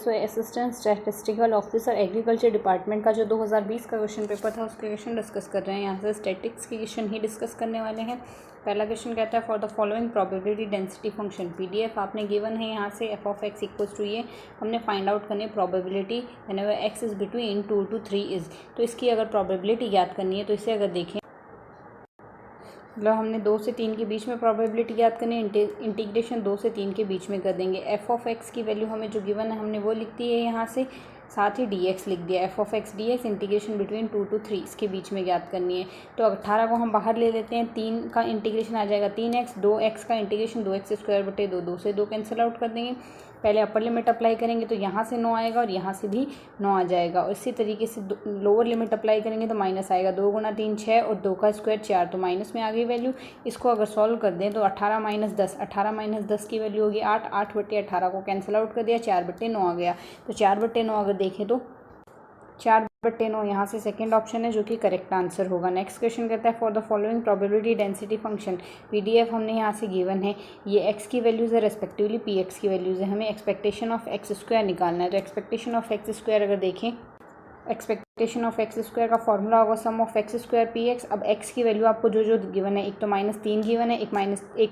Assistant statistical officer agriculture department का जो 2020 का क्वेश्चन पेपर था उसके क्वेश्चन डिस्कस कर रहे हैं। यहाँ से स्टैटिक्स के क्वेश्चन ही डिस्कस करने वाले हैं। पहला क्वेश्चन कहता है for the following probability density function PDF आपने गिवन है। यहाँ से F of x equals to ये हमने फाइंड आउट करनी है probability whenever X is between 2 to 3 is. तो इसकी अगर प्रोबेबिलिटी ज्ञात करनी है तो इसे अगर देखें मतलब हमने 2 से 3 के बीच में प्रोबेबिलिटी याद करनी है। इंटीग्रेशन 2 से 3 के बीच में कर देंगे। एफ ऑफ एक्स की वैल्यू हमें जो गिवन है हमने वो लिख दी है यहाँ से, साथ ही डी एक्स लिख दिया। F of x D x integration between 2 to 3 इसके बीच में याद करनी है। तो 18 को हम बाहर ले लेते हैं, 3 का इंटीग्रेशन आ जाएगा 3x, 2x का इंटीग्रेशन 2x² 2 से 2 कैंसिल आउट कर देंगे। पहले अपर लिमिट अप्लाई करेंगे तो यहाँ से 9 आएगा और यहाँ से भी 9 आ जाएगा। और इसी तरीके से लोअर लिमिट अप्लाई करेंगे तो माइनस आएगा। 2 गुना 3 6 और 2 का स्क्वायर 4, तो माइनस में आ गई वैल्यू। इसको अगर सॉल्व कर दें तो 18 माइनस 10, 18 माइनस 10 की वैल्यू होगी 8, 8/18 को कैंसिल आउट कर दिया, 4/9 आ गया। तो 4/9 अगर देखें तो 4/9 यहाँ से सेकंड ऑप्शन है जो कि करेक्ट आंसर होगा। नेक्स्ट क्वेश्चन कहता है for the following probability density function PDF हमने यहाँ से गिवन है। ये एक्स की वैल्यूज़ है रेस्पेक्टिवली पी एक्स की वैल्यूज़ है। हमें एक्सपेक्टेशन ऑफ एक्स स्क्वायर निकालना है। तो एक्सपेक्टेशन ऑफ एक्स स्क्वायर अगर देखें, एक्सपेक्टेशन ऑफ एक्स स्क्वायर का फॉर्मूला होगा sum of x square p x. अब एक्स की वैल्यू आपको जो जो गिवन है, एक तो -3 गिवन है, एक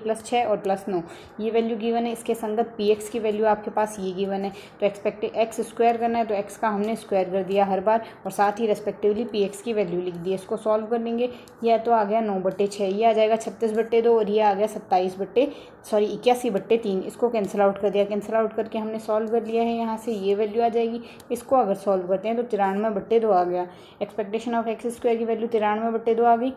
+6 और +9 ये वैल्यू गिवन है। इसके संगत पी एक्स की वैल्यू आपके पास ये गिवन है। तो एक्स स्क्वायर करना है तो एक्स का हमने स्क्वायर कर दिया हर बार और साथ ही रेस्पेक्टिवली पी एक्स की वैल्यू लिख दी है। इसको सॉल्व कर लेंगे। यह तो आ गया 9/6, ये आ जाएगा 36/2 और ये आ गया 81/3। इसको कैंसिल आउट कर दिया। कैंसिल आउट करके हमने सॉल्व कर लिया है। यहाँ से ये वैल्यू आ जाएगी। इसको अगर सॉल्व करते हैं तो 93/2 आ गया। एक्सपेक्टेशन ऑफ एक्स स्क्वायर की वैल्यू 93/2 आ गई।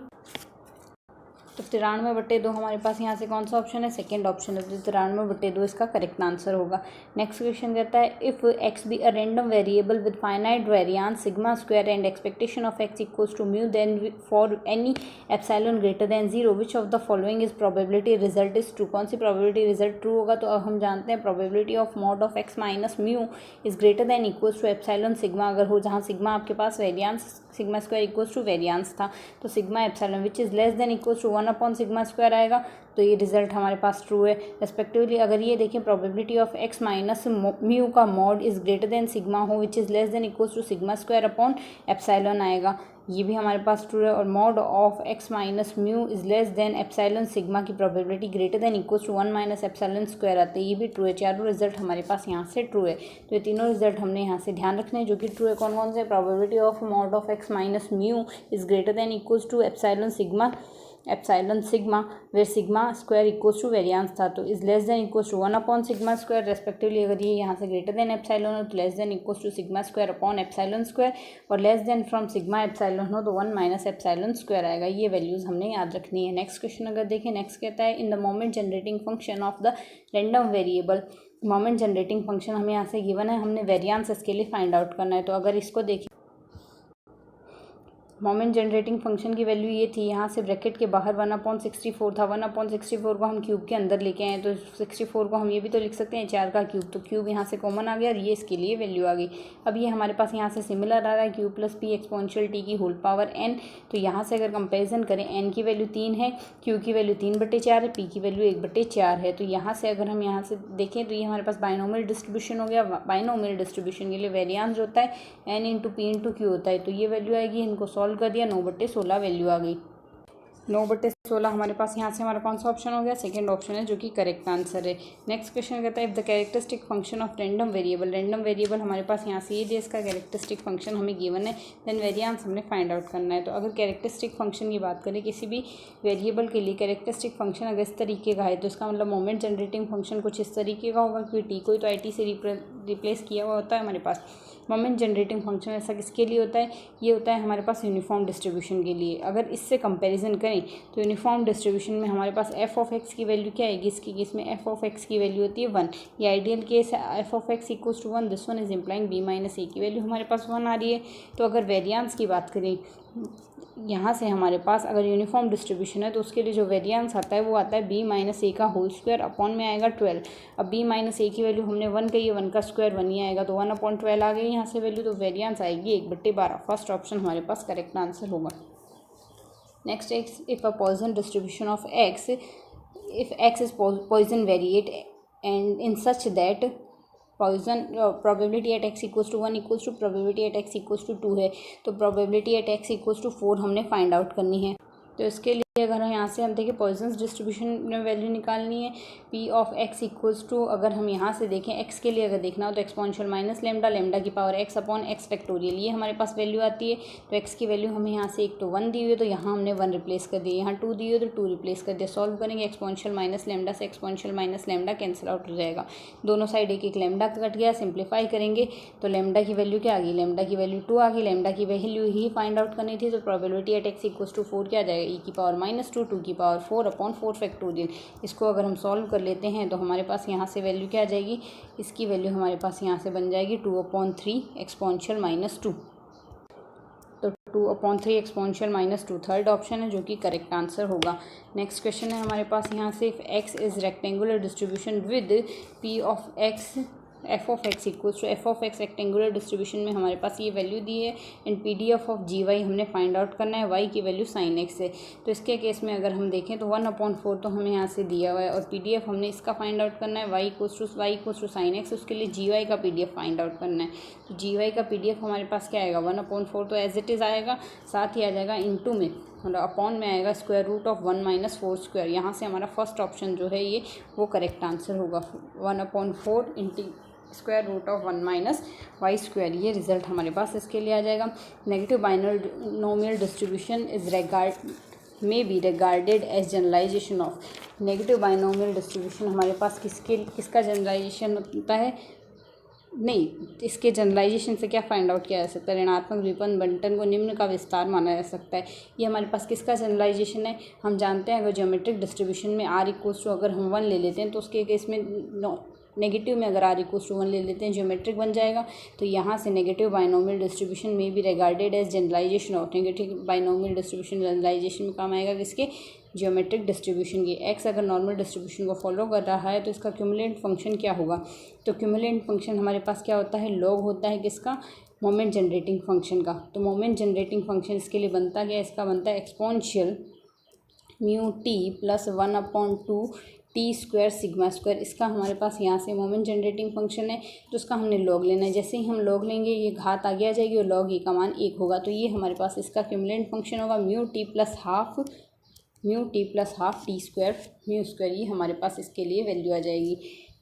तो 93/2 हमारे पास यहाँ से कौन सा ऑप्शन है, सेकंड ऑप्शन है। तो 93/2 इसका करेक्ट आंसर होगा। नेक्स्ट क्वेश्चन कहता है if X be a random variable with finite variance sigma square and expectation of x equals to mu then for any epsilon greater than 0 which of the following is probability result is true. कौन सी probability result true होगा, तो अब हम जानते हैं probability of mod of x minus mu is greater than equals to epsilon sigma अगर हो, जहाँ सिग्मा आपके पास variance sigma square equals to variance था, तो sigma epsilon which is less than equals to 1/सिग्मा स्क्वायर आएगा। तो ये रिजल्ट हमारे पास ट्रू है। रेस्पेक्टिवली अगर ये देखें probability of x minus mu का mod is greater than sigma हो which is less than equals to sigma square upon epsilon आएगा, ये भी हमारे पास ट्रू है। और mod of x minus mu is less than epsilon sigma की probability greater than equals to 1 - epsilon square आते हैं, ये भी ट्रू है। चारों रिजल्ट हमारे पास यहाँ से ट्रू है। तो ये तीनों रिजल्ट हमने यहाँ से ध्यान रखने हैं जो कि ट्रू है। कौन कौन से, probability of mod of x minus mu is greater than equals to epsilon sigma where sigma square equals to variance था, तो is less than equals to 1/सिग्मा स्क्वायर। रेस्पेक्टिवली अगर ये यहाँ से ग्रेटर देन एप्सिलॉन हो तो less than equals to sigma square upon epsilon square, और less than from sigma epsilon हो तो 1 - एप्सिलॉन स्क्वायर आएगा। ये वैल्यूज़ हमने याद रखनी है। नेक्स्ट क्वेश्चन अगर देखें, नेक्स्ट कहता है in the moment generating function of the random variable. Moment generating function हमें यहाँ से गिवन है, हमने वेरिएंस इसके लिए फाइंड आउट करना है। तो अगर इसको देखें, मोमेंट जनरेटिंग फंक्शन की वैल्यू ये थी, यहाँ से ब्रैकेट के बाहर 1/64 था। 1/64 को हम क्यूब के अंदर लेके आए, तो 64 को हम ये भी तो लिख सकते हैं 4 का क्यूब, तो क्यूब यहाँ से कॉमन आ गया और ये इसके लिए वैल्यू आ गई। अब ये हमारे पास यहाँ से सिमिलर आ रहा है cube plus P exponential T की होल पावर n। तो यहाँ से अगर कंपेरिजन करें, n की वैल्यू 3 है, क्यू की वैल्यू 3/4 है, पी की वैल्यू 1/4 है। तो यहाँ से अगर हम यहाँ से देखें तो ये हमारे पास बाइनोमियल डिस्ट्रीब्यूशन हो गया। बाइनोमियल डिस्ट्रीब्यूशन के लिए वेरिएंस जो होता है n × p × q होता है, तो ये वैल्यू आएगी। इनको सॉल्व कर दिया, 9/16 वैल्यू आ गई। 9/16 हमारे पास यहाँ से हमारा कौन सा ऑप्शन हो गया, सेकंड ऑप्शन है जो कि करेक्ट आंसर है। नेक्स्ट क्वेश्चन कहता है if the characteristic function of random variable हमारे पास यहाँ से ये दे, इसका कैरेक्टरिस्टिक फंक्शन हमें गिवन है, देन वेरिएंस हमने फाइंड आउट करना है। तो अगर कैरेक्टरिस्टिक फंक्शन की बात करें, किसी भी वेरिएबल के लिए कैरेक्टरिस्टिक फंक्शन अगर इस तरीके का है तो इसका मतलब मोमेंट जनरेटिंग फंक्शन कुछ इस तरीके का होगा, क्योंकि टी को तो आई टी से रिप्लेस किया हुआ होता है हमारे पास। मोमेंट जनरेटिंग फंक्शन ऐसा किसके लिए होता है, ये होता है हमारे पास यूनिफॉर्म डिस्ट्रीब्यूशन के लिए। अगर इससे कंपैरिजन करें तो यूनिफॉर्म डिस्ट्रीब्यूशन में हमारे पास एफ ऑफ एक्स की वैल्यू क्या आएगी, इसकी केस में एफ ऑफ एक्स की वैल्यू होती है 1। ये आइडियल केस है, f of x equals to 1, this one is implying b minus a की वैल्यू हमारे पास 1 आ रही है। तो अगर वेरिएंस की बात करें, यहाँ से हमारे पास अगर यूनिफॉर्म डिस्ट्रीब्यूशन है तो उसके लिए जो वेरिएंस आता है वो आता है b - a का होल स्क्वायर अपॉन में आएगा 12। अब b - a की वैल्यू हमने 1 कही है, 1 का स्क्वायर 1 ही आएगा, तो 1/12 आ गई यहाँ से वैल्यू। तो वेरिएंस आएगी 1/12। फर्स्ट ऑप्शन हमारे पास करेक्ट आंसर होगा। Next if a Poisson distribution of X, if X is Poisson variate and in such that Poisson probability at X equals to 1 equals to probability at X equals to 2 है, तो probability at X equals to 4 हमने find out करनी है। तो इसके लिए अगर हम यहाँ से हम देखें पॉइजन्स डिस्ट्रीब्यूशन में वैल्यू निकालनी है P of x equals to, अगर हम यहाँ से देखें एक्स के लिए अगर देखना हो तो एक्सपोनेंशियल माइनस लेमडा, लेमडा की power x upon x factorial, ये हमारे पास वैल्यू आती है। तो एक्स की वैल्यू हमें यहाँ से एक तो 1 दी हुई है, तो यहाँ हमने 1 रिप्लेस कर दिया, यहाँ 2 दी हुई है तो 2 रिप्लेस कर दिया। सॉल्व करेंगे एक्सपोनेंशियल माइनस लेमडा से exponential minus lambda cancel out हो जाएगा, दोनों साइड एक एक लेमडा कट गया। सिंप्लीफाई करेंगे तो लेमडा की वैल्यू क्या आ गई, लेमडा की वैल्यू 2 आ गई। लेमडा की वैल्यू ही फाइंड आउट करनी थी, तो probability at X equals to 4 क्या आ जाएगा, ई की पावर -2 2 की पावर 4 अपॉन 4 फैक्टोरियल। इसको अगर हम सॉल्व कर लेते हैं तो हमारे पास यहाँ से वैल्यू क्या आ जाएगी, इसकी वैल्यू हमारे पास यहाँ से बन जाएगी 2/3 एक्सपोनेंशियल -2। तो 2/3 एक्सपोनेंशियल -2 थर्ड ऑप्शन है जो कि करेक्ट आंसर होगा। नेक्स्ट क्वेश्चन है हमारे पास यहाँ से, if X is rectangular distribution with P of X F of x equals to F of X rectangular distribution में हमारे पास ये वैल्यू दी है and P D F of G Y हमने फाइंड आउट करना है, वाई की वैल्यू साइन एक्स है। तो इसके केस में अगर हम देखें तो 1/4 तो हमें यहाँ से दिया हुआ है और पी डी एफ हमने इसका फाइंड आउट करना है Y equals to sine X, उसके लिए जी वाई का P D F find out करना है। तो जी वाई का पी डी एफ हमारे पास क्या आएगा, 1/4 तो एज इट इज़ आएगा, साथ ही आ जाएगा इंटू में मतलब अपॉन में आएगा स्क्वायर रूट ऑफ 1 - 4 स्क्वायर। यहाँ से हमारा फर्स्ट ऑप्शन जो है ये वो करेक्ट आंसर होगा, 1/4 into square root of 1 - y square, ये रिजल्ट हमारे पास इसके लिए आ जाएगा। Negative binomial distribution is may be regarded as generalization of, negative binomial distribution हमारे पास किसका जनरलाइजेशन होता है, नहीं इसके जनरलाइजेशन से क्या फाइंड आउट किया जा सकता है, ऋणात्मक व्युत्पन्न बंटन को निम्न का विस्तार माना जा सकता है। ये हमारे पास किसका जनरलाइजेशन है, हम जानते हैं अगर ज्योमेट्रिक डिस्ट्रीब्यूशन में r इक्वल्स टू अगर हम 1 ले लेते हैं तो उसके केस में नेगेटिव में अगर r इक्वल्स टू 1 ले लेते हैं ज्योमेट्रिक बन जाएगा। तो यहाँ से नेगेटिव बाइनोमियल डिस्ट्रीब्यूशन में भी regarded as generalization of, negative binomial distribution generalization में काम आएगा किसके, ज्योमेट्रिक डिस्ट्रीब्यूशन की। x अगर नॉर्मल डिस्ट्रीब्यूशन को फॉलो कर रहा है तो इसका क्यूमुलेंट फंक्शन क्या होगा, तो क्यूमुलेंट फंक्शन हमारे पास क्या होता है, लॉग होता है किसका, मोमेंट जनरेटिंग फंक्शन का। तो मोमेंट जनरेटिंग फंक्शन इसके लिए बनता क्या, इसका बनता है exponential mu T plus 1/2 T square sigma square. इसका हमारे पास यहाँ से मोमेंट जनरेटिंग फंक्शन है तो उसका हमने लॉग लेना है। जैसे ही हम लॉग लेंगे ये घात आगे आ जाएगी और लॉग ई का मान 1 होगा, तो ये हमारे पास इसका क्यूमुलेंट फंक्शन होगा mu T plus half T square mu square, ये हमारे पास इसके लिए वैल्यू आ जाएगी।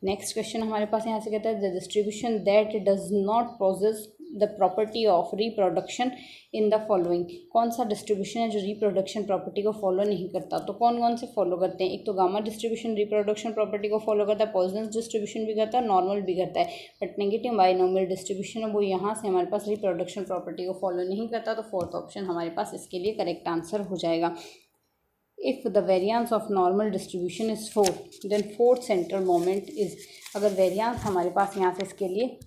नेक्स्ट क्वेश्चन हमारे पास यहाँ से कहता है the distribution that does not possess the property of reproduction in the following, कौन सा डिस्ट्रीब्यूशन है जो रिप्रोडक्शन प्रॉपर्टी को फॉलो नहीं करता, तो कौन कौन से फॉलो करते हैं, एक तो गामा डिस्ट्रीब्यूशन रिप्रोडक्शन प्रॉपर्टी को फॉलो करता है, पॉइजन्स डिस्ट्रीब्यूशन भी करता है, नॉर्मल भी करता है, बट नेगेटिव बाइनोमियल डिस्ट्रीब्यूशन है वो यहाँ से हमारे पास रिप्रोडक्शन प्रॉपर्टी को फॉलो नहीं करता। तो फोर्थ ऑप्शन हमारे पास इसके लिए करेक्ट आंसर हो जाएगा। If the variance of normal distribution is 4 then fourth central moment is, अगर वेरियांस हमारे पास यहाँ से इसके लिए